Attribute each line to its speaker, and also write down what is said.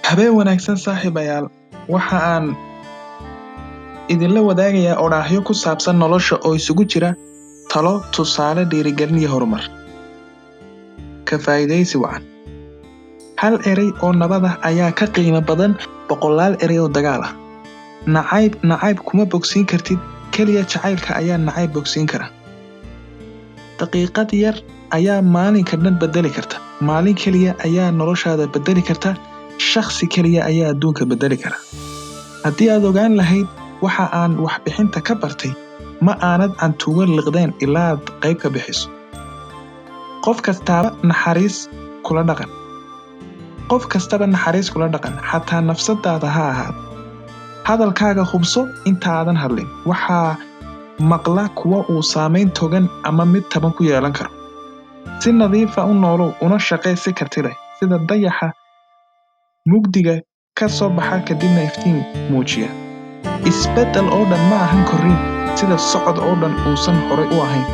Speaker 1: Habeen wanaagsan saaxiibayaal, waxa aan idinla wadaagayaa odhaahyo ku saabsan nolosha oo isugu jira talo, tusaale, dhiirigelin iyo horumar. Ka faa'iidaysi wacan. Hal eray oo nabad ah ayaa ka qiimo badan boqolaal eray oo dagaal ah. Nacayb kuma bogsiin kartid, kaliya jacaylka ayaa nacayb bogsiin kara. Daqiiqad yar ayaa maalinka dhan bedeli karta. Maalin kaliya ayaa noloshaada bedeli karta. Shakhsi kaliya ayaa adduunka bedeli kara. Haddii aad ogaan lahayd waxa aan waxbixinta ka bartay, ma aanad cantuuga liqdeen ilaa aad qayb ka bixiso. Qof kastaba naxariis kula dhaqan, xataa nafsadaada ha ahaado. Hadalkaaga hubso intaadan hadlin. Waxaa maqla kuwa uu saameyn togan ama mid taban ku yeelan karo. Si nadiifa u noolow, una shaqee si karti leh, sida dayaxa mugdiga ka soo baxa kadibna iftiin muujiya. Isbeddel oo dhan ma ahan korriin, sida socod oo dhan uusan horay u ahayn.